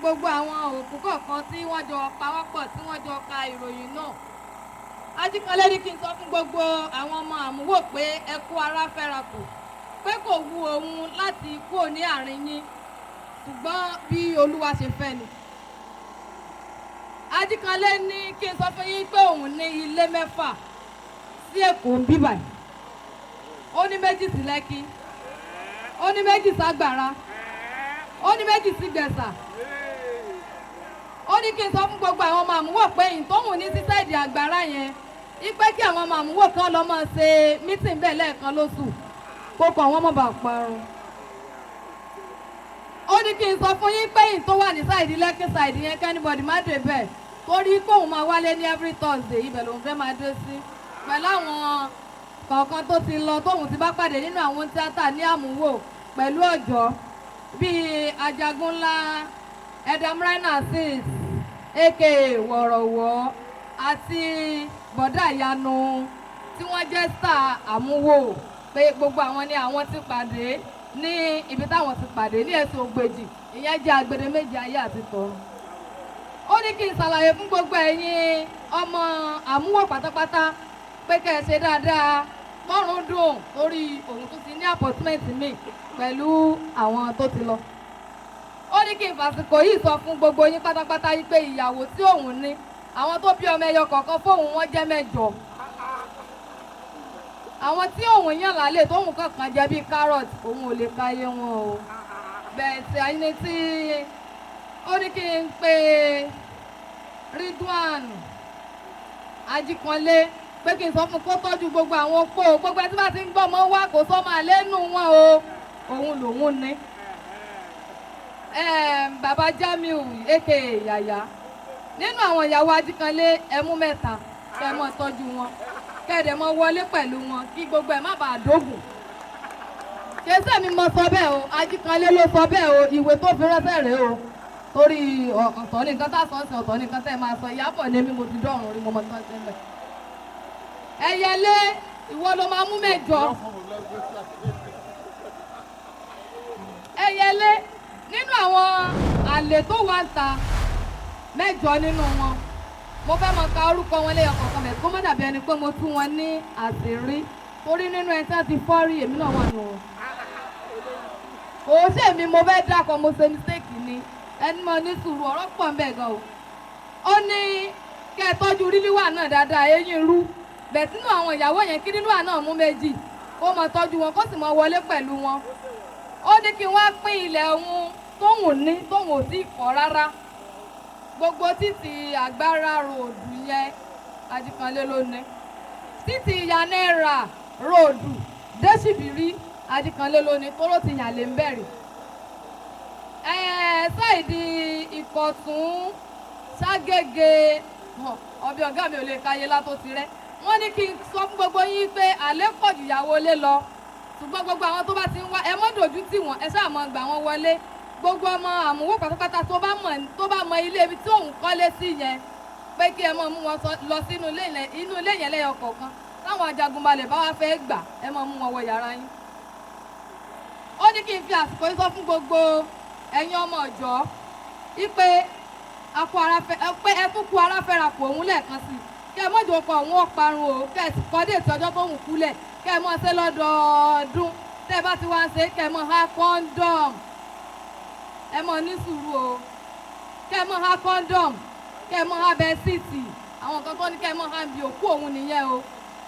gbogbo àwọn òkú kọ̀ọ̀kan tí wọ́n jọ pawọ́pọ̀ tí wọ́n jọ ka ìròyìn náà. Ajíkanlé ní kí n sọ fún gbogbo àwọn ọmọ àmúwò pé ẹ kú ara fẹ́ra kù, pé kò wu òun láti kúrò ní àárín yín, ṣùgbọ́n bí Olúwa ṣe fẹ́ ni. Ajíkanlé ní kí n sọ fún yín pé òun ní ilé 6 sí Èkó ń bí báyìí. Ó ní 2 sí Lẹ́kí, ó ní 2 ságbára, ó ní 2 sí Gbẹ̀sà. Ó ní kí n sọ fún gbogbo àwọn ọmọ àmúwò pé ìtòhùn ní sísáìdì àgbàrá yẹn ipe kí àwọn ọmọ àmúwò kan lọ máa ṣe mítìn bẹ́ẹ̀ lẹ́ẹ̀kan lóṣù kó kọ àwọn ọmọ bá parun. Ó ní kí n sọ fún yín pé ìtò wà ní sáìdì Lẹ́kí sáìdì yẹn kẹ́nìbọ̀dì má dé bẹ́ẹ̀ torí kóun máa wálé ní every Thursday ibẹ̀ lòun fẹ́ máa dé sí pẹ̀lú àwọn kọ̀ọ̀kan tó ti lọ tóun ti bá pàdé nínú àwọn tíátà ní àmúwò pẹ̀lú ọ̀jọ́ bíi Ajagunlá Edamraina 6 aka Wọ̀rọ̀wọ̀ àti Bọ̀dá Ìyanu tí wọ́n jẹ́ star àmúwò pé gbogbo àwọn ni àwọn ti pàdé ní ibi táwọn ti pàdé ní Ẹ̀sìn Ògbèjì ìyẹn jẹ́ Agbede méjì ayé àti tọ̀run. Ó ní kí n ṣàlàyé fún gbogbo ẹ̀yin ọmọ àmúwò pátápátá pé kẹ́ ẹ ṣe dáadáa lọ́rùn dùn torí òun tó ti ní apọ̀tímẹ́ǹtì mi pẹ̀lú àwọn tó ti lọ. Ó ní kí n fàsìkò yìí sọ fún gbogbo yín pátápátá yìí pé ìyàwó tí òun ní àwọn tó bí ọmọ ẹyọ kọ̀ọ̀kan fóun wọ́n jẹ́ 8. Àwọn tí òun yàn lálẹ́ tóun kọ̀ọ̀kan jẹ́ bíi carrot òun ò lè káyé wọn o. Bẹ́ẹ̀ tí ẹni tí ó ní kí n pe Ridwan Ajíkanlé pé kí n sọ fún kó tọ́jú gbogbo àwọn opó gbogbo ẹni tí bá ti ń gbọ́ ọmọ wá kó sọ́mọ àlénú wọn o òun lòun ní. Bàbá Jamiu aka Yàyà nínú àwọn ìyàwó Ajíkanlé ẹ mú 3 kẹ́ mọ́ tọ́jú wọn kẹ́ẹ̀dẹ̀ mọ́ wọlé pẹ̀lú wọn kí gbogbo ẹ̀ má bàa dógùn. Kèsè mi mọ sọ bẹ́ẹ̀ o Ajíkanlé ló sọ bẹ́ẹ̀ o ìwé tó fi ránṣẹ́ rèé o torí ọ̀tọ̀ ní nǹkan tá a sọ ọ̀sẹ̀ ọ̀tọ̀ ní nǹkan tẹ́ ẹ máa sọ Ìyábọ̀ ní mi mo ti dọ̀rùn rí mo mọ tán ṣe ń bẹ̀. Ẹyẹlé ìwọ ló máa mú 8. Ẹyẹlé nínú àwọn àlè tó wà ń ta 8 nínú wọn mo fẹ́ mọ ka orúkọ wọn lẹ́yọ kọ̀ọ̀kan bẹ̀ kó má dàbí ẹni pé mo tú wọn ní àṣírí torí nínú ẹni tí wọ́n ti fọ́ rí èmi náà wà nù wọn. Kò sí èmi mo fẹ́ dákọ̀ mo ṣe mistake ni ẹni mo ní sùúrù ọ̀rọ̀ pọ̀ ń bẹ̀ gan o. Ó ní kẹ́ ẹ tọ́jú rílíwà náà dáadáa eyín rú bẹ̀ sínú àwọn ìyàwó yẹn kí rílíwà náà mú 2 kó mọ tọ́jú wọn kó sì mọ wọlé pẹ̀lú wọn. Ó ní kí wọ́n pín ilẹ̀ òun tóun ní tóun ò sí kọ́ rárá gbogbo títì Àgbàrá ròdù yẹn Ajíkanlé ló ní títì Yanẹ́ra ròdù Dẹ́sìbìrí Ajíkanlé ló ní tóró ti yàn lè ń bẹ̀rẹ̀ sáìdì Ìkọ̀tún Ságége ọbẹ̀ ọ̀gá mi ò lè káyé látó ti rẹ́ wọ́n ní kí n sọ fún gbogbo yín pé àlẹ́ pọ̀ jù ìyàwó lé lọ ṣùgbọ́n gbogbo àwọn tó bá ti ń wá ẹ mọ́ dojú tì wọ́n ẹ ṣáà mọ́ gbà wọ́n wọlé gbogbo ọmọ àmúwò pátápátá tó bá mọ ilé ibi tí òun kọ́lé sí yẹn pé kí ẹ mọ̀ mú wọn lọ sínú ilé yẹn lẹ́yọ kọ̀ọ̀kan táwọn ajagunbalẹ̀ bá wá fẹ́ gbà ẹ mọ̀ mú wọn wọ yàrá yín. Ó ní kí n fi àsìkò yìí sọ fún gbogbo ẹ̀yin ọmọ ọ̀jọ́ wípé ẹ tún kú ara fẹ́ra kù òun lẹ́ẹ̀kan sí kí ẹ mọ̀jọ kọ òun ọ̀parun o kí ẹ sì kọ́ déètì ọjọ́ tó ń kúlẹ̀ kí ẹ mọ̀ ṣe lọ́dọọdún tẹ́ ẹ bá ti wá ń ṣe kí ẹ mọ̀ ha kọ́ńdọ̀m ẹ mọ̀ ní sùúrù o kí ẹ mọ̀ ha kọ́ńdọ̀m kí ẹ mọ̀ ha bẹ́sìtì àwọn nǹkan tó ní kí ẹ mọ̀ ha bí òkú òun nìyẹn o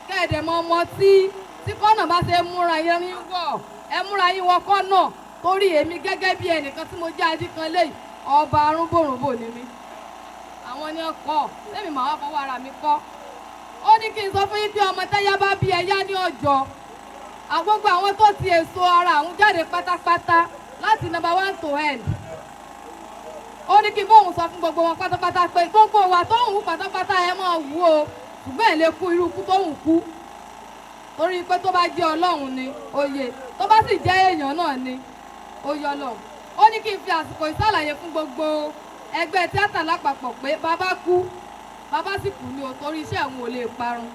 kí ẹ dẹ̀ mọ̀ ọmọ tí kọ́nà bá ṣe múra yẹn ní wọ̀ ẹ múra yín wọ kọ́nà torí èmi gẹ́gẹ́ bí ẹnìkan tí mo jẹ́ Ajíkanlé ọba arúgbòrògbò ni mi àwọn ni ọkọ̀ lẹ́mi màá wá fọwọ́ ara mi kọ́. Ó ní kí n sọ fún yín pé ọmọ tẹ́yà bá bí ẹyá ní ọjọ́ àgbógbó àwọn tó ti èso ara àwọn jáde pátápátá láti number 1 to end. Ó ní kí n bóun sọ fún gbogbo wọn pátápátá pé gbogbo wa tó ń wú pátápátá ẹ máa wú o ṣùgbọ́n ẹ̀ lè kú irú ikú tó ń kú torí pé tó bá jẹ́ Ọlọ́run ni oyè tó bá sì jẹ́ èèyàn náà ni oyè Ọlọ́run. Ó ní kí n fi àsìkò ìsàlàyé fún gbogbo ẹgbẹ́ tíátà lápapọ̀ pé bàbá kú bàbá sì kú ni o torí iṣẹ́ àwọn ò lè parun.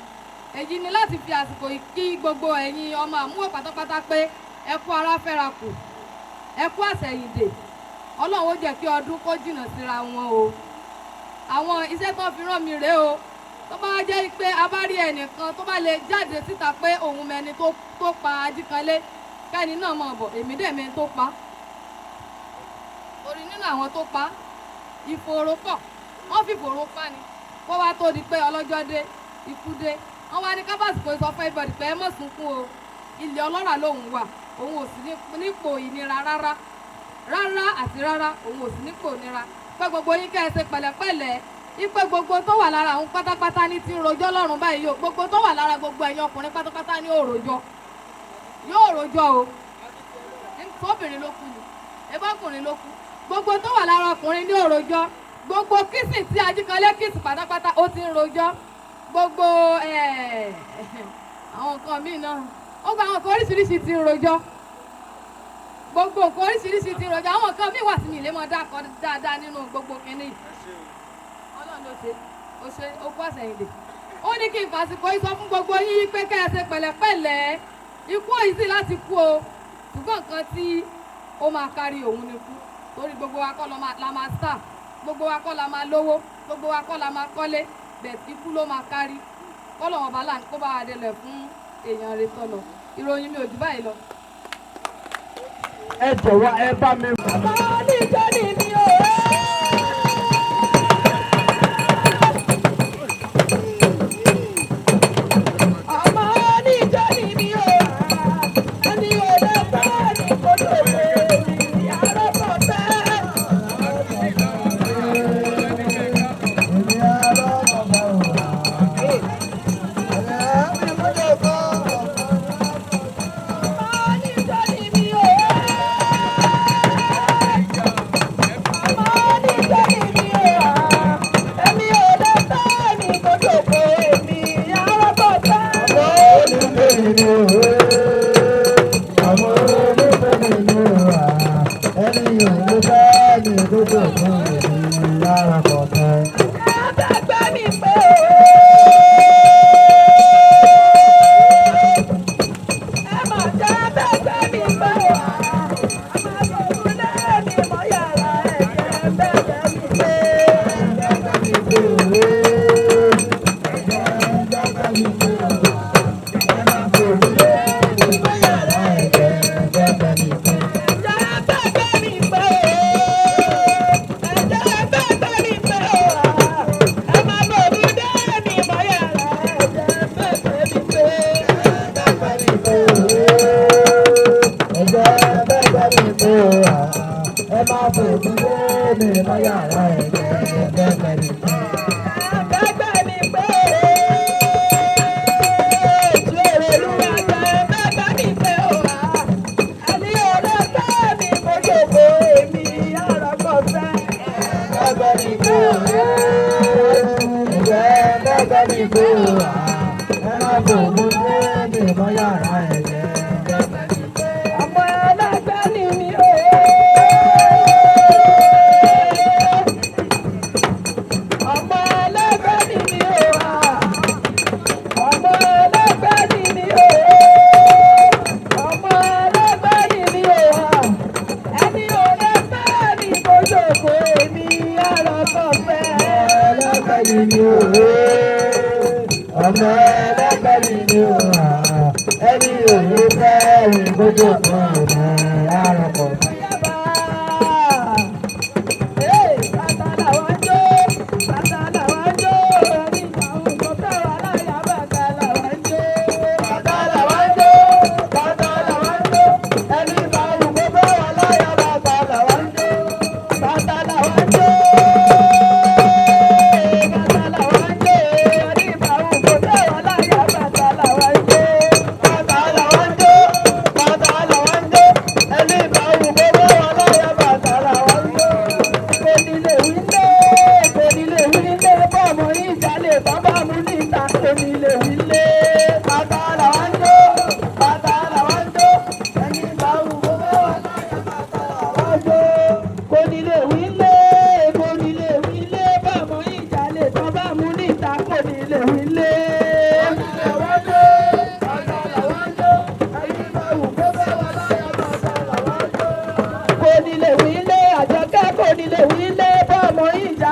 Èyí ni láti fi àsìkò kí gbogbo ẹ̀yin ọmọ àmúwò pátápátá pé ẹ kú ara fẹ́ra kù ẹ kú àsẹ̀yìndè ọlọ́run ó jẹ́ kí ọdún kó jìnnà síra wọn o àwọn iṣẹ́ tó fi rán mi rèé o tó bá jẹ́ pé a bá rí ẹnìkan tó bá lè jáde síta pé òun mẹni tó pa Ajíkanlé kẹ́ni náà mọ̀ bọ̀ èmi dẹ̀ mi tó pa orí nínú àwọn tó pa ìfòòró pọ̀ wọ́n fi ìfòòró pa ni kó wá tó di pé ọlọ́jọ́ dé ikú dé wọ́n wá ní kábàsì kò sọ fún everybody pé ẹ mọ̀ sunkún o ilé ọlọ́ràá lòun wà òun ò sí nípò ìnira rárá àti rárá òun ò sí nípò ìnira pé gbogbo yín kẹ́ ẹ ṣe pẹ̀lẹ́pẹ̀lẹ́ ipe gbogbo tó wà lára òun pátápátá ní ti ń rojọ́ lọ́rùn báyìí o gbogbo tó wà lára gbogbo ẹ̀yin ọkùnrin pátápátá ní òròjọ́ yóò rojọ́ o fóbìnrin ló kú ni ebọ́kùnrin ló kú gbogbo tó wà lára ọkùnrin ní òròjọ́ gbogbo kìsì tí Ajíkanlé kìsì pátápátá ó ti ń rojọ́ gbogbo àwọn nǹkan míì náà ó gba àwọn nǹkan oríṣiríṣi ti ń rojọ́ gbogbo nǹkan oríṣiríṣi ti ń rojọ́ àwọn nǹkan míì wà sí mi lè mọ dákọ dáadáa nínú gbogbo kínní Ọlọ́run ló ṣe ó ṣe ó kó àṣẹyìndè ó ní kí n fàsìkò yìí sọ fún gbogbo yín pé kẹ́ ẹ ṣe pẹ̀lẹ́pẹ̀lẹ́ ikú òyìn sì láti kú o ṣùgbọ́n nǹkan tí ó máa kárí òun ni kú torí gbogbo wa kọ́ la máa star gbogbo wa kọ́ la máa lówó gbogbo wa kọ́ la máa kọ́lé bẹ́ẹ̀ ikú ló máa kárí kọ́lọ́wọ́n bá láǹkó bá wa délẹ̀ fún èèyàn rẹ̀ tọ̀nà ìròyìn mi ò jù báyìí lọ. ẹ jọ̀wọ́ ẹ bá mi. bàbá oníjọ́ ni mi ò ọmọ oníjọ́ ni mi ò ẹni ò lè bá ní kótó pé mi àrọ́pọ̀ bẹ́ẹ̀.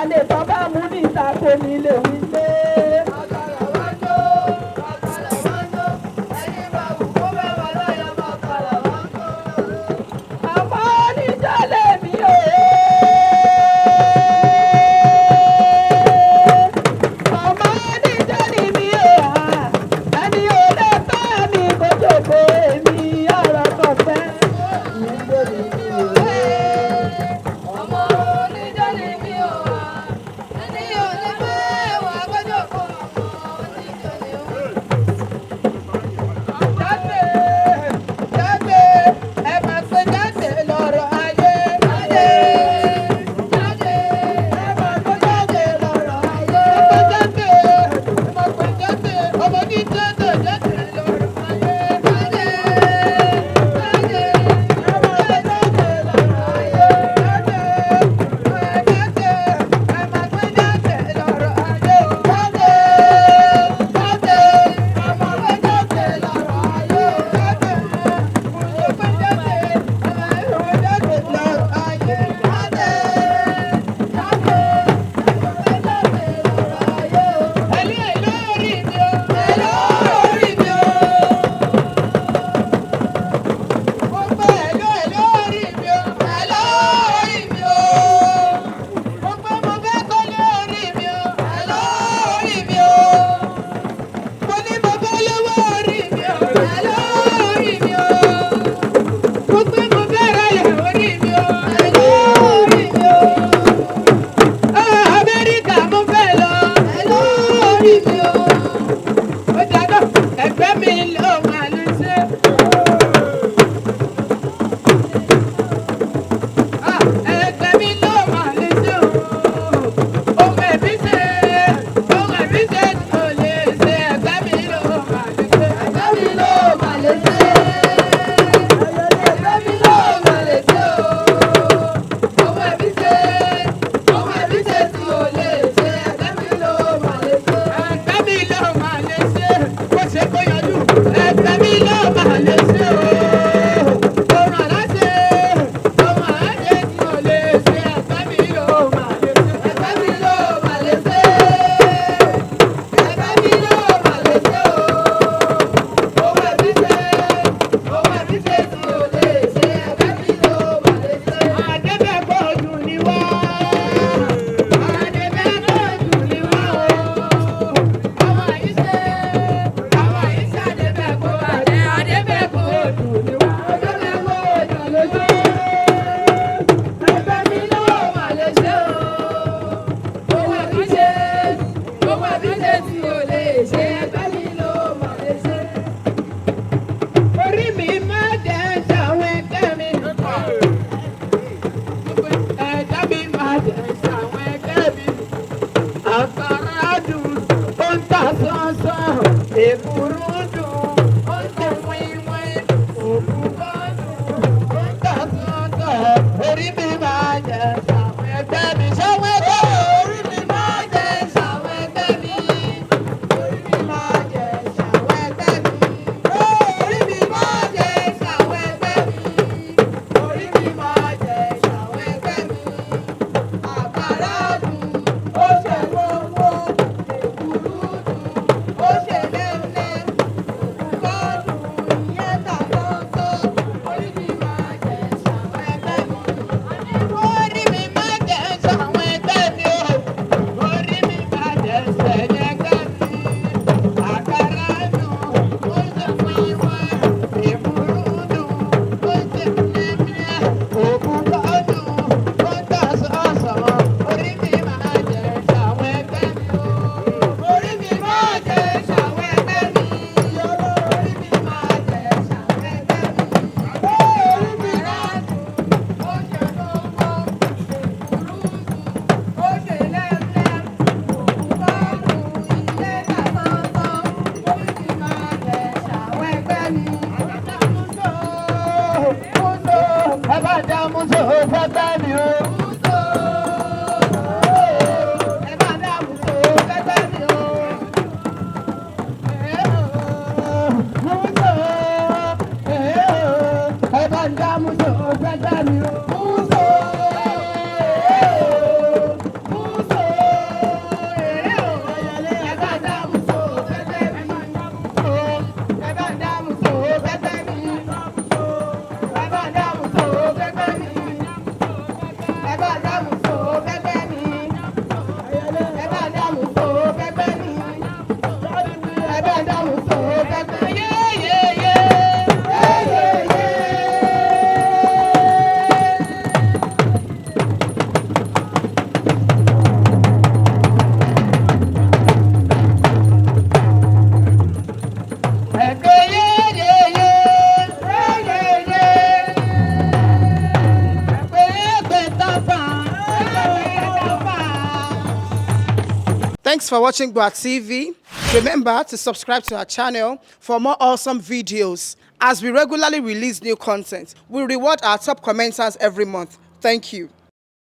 àlè tó bá mú níta kò ní lè wí lé. Àmọ́ oníjọ́ lèmi o. Ọmọ oníjọ́ ni mi o. Ẹni ò lè bá mi kó jòkó èmi ọ̀rọ̀ kan fẹ́. ọmọ oníjọ́ ni mí o ẹni ò lè fẹ́ wà gbọ́dọ̀ kó ọmọ oníjọ́ ni ó. Jáde, jáde, ẹ máa pé jáde lọ́rọ̀ ayé. Jáde, jáde, Ẹ máa pé jáde lọ́rọ̀ ayé. Jáde, ẹ máa pé jáde, ọmọ ní jáde, jáde lọ́rọ̀ ayé. jáde, jáde. Ẹ máa pé jáde lọ́rọ̀ ayé. Jáde, jáde, ẹ máa pé jáde lọ́rọ̀ ayé. Jáde, jáde, ẹ máa pé jáde lọ́rọ̀ ayé. Jáde, mo ṣe pé jáde, ẹ máa pé jáde lọ́rọ̀ ayé. Jáde, jáde, ẹ máa pé jáde lọ́rọ̀ ayé. Ẹ̀lú ẹ̀lú orí mi o, ẹ̀lú orí mi o. Mo gbé ẹ̀lú ẹ̀lú orí mi o, ẹ̀lú orí mi o. Mo gbé mo fẹ́ kọ́lé orí mi o, ẹ̀lú orí mi o. Mo ní mo fẹ́ lówó orí mi o, ẹ̀lú orí mi o. Mo gbé mo fẹ́ ráyè orí mi o, ẹ̀lú orí mi o. Amẹ́ríkà mo fẹ́ lọ, ẹ̀lú orí mi o. Ó dáná ẹgbẹ́ mi ló máa lè ṣe. Ẹgbẹ́ mi ló máa lè ṣe o. Ohun ẹ̀mí ṣe, ohun ẹ̀mí ṣe tó lè ṣe. Ẹgbẹ́ mi ló máa lè ṣe. Ẹgbẹ́ mi ló mà lè ṣe. Ẹgbẹ́ mi ló mà lè ṣe o. Ọmọ ẹbí ṣe, ọmọ ẹbí ṣe tí o lè ṣe. Ẹgbẹ́ mi ló mà lè ṣe. Ẹgbẹ́ mi ló máa lè ṣe. Bó ṣe kó yanjú. Ẹgbẹ́ mi ló máa lè ṣe o. Ohun aláṣẹ, ohun aláṣẹ tí o lè ṣe. Ẹgbẹ́ mi ló máa lè ṣe. Ẹgbẹ́ mi ló mà lè ṣe. Ẹgbẹ́ mi ló mà lè ṣe o. Ọmọ ẹbí ṣe, ọmọ ẹbí ṣe tí o lè ṣe. Ẹgbẹ́ mi ló mà lè ṣe. Adébẹ̀gbọ́dù ni wá. Adébẹ̀gbọ́dù ni wá o. Ọmọ yìí ṣe, ọmọ yìí ṣe Adébẹ̀gbọ́ àdé Adébẹ̀gbọ́dù ni wá. Adébẹ̀gbọ́dù ló ṣe. Ẹgbẹ́ mi ló mà lè ṣe o. Owó ẹbí ṣe, owó ẹbí ṣe tí o lè ṣe. Ẹgbẹ́ mi ló mà lè ṣe. Orí mi máa jẹ́ ṣàwọn ẹgbẹ́ mi. Ẹ̀dá mi máa jẹ́ ṣàwọn ẹgbẹ́ mi. Àkàrà dùn, ó ń ta sánsán. Èkúrú dùn, ó ń tẹ̀ wíwín. Òkúta dùn, ó ń ta sánsán. Orí mi máa jẹ́ ṣàwọn ẹgbẹ́ mi. Ṣàwọn ẹgbẹ́ mi. Orí mi máa jẹ́ ṣàwọn ẹgbẹ́ mi. Orí mi máa jẹ́ ṣàwọn ẹgbẹ́ mi. Orí mi máa jẹ́ ṣàwọn ẹgbẹ́ mi. Orí mi máa jẹ́ ṣàwọn ẹgbẹ́ mi. Àkàrà dùn, ó ṣe gbogbo. Èkúrú dùn, ó ṣe lẹ́lẹ́. Òkúta dùn, ìyẹn ta sánsán. Orí mi máa jẹ́ ṣàwọn ẹgbẹ́ mi. Orí mi máa jẹ́ ṣàwọn ẹgbẹ́ mi o. Orí mi máa jẹ́ ṣẹ̀yìn ẹgbẹ́ mi. Àkàrà dùn, ó ṣe wíwá. Èkúrú dùn, ó ṣe lẹ́lẹ́. Òkúta dùn, ó ta sánsán. Orí mi Thanks for watching Gboah TV. Remember to subscribe to our channel for more awesome videos. As we regularly release new content, we reward our top commenters every month. Thank you.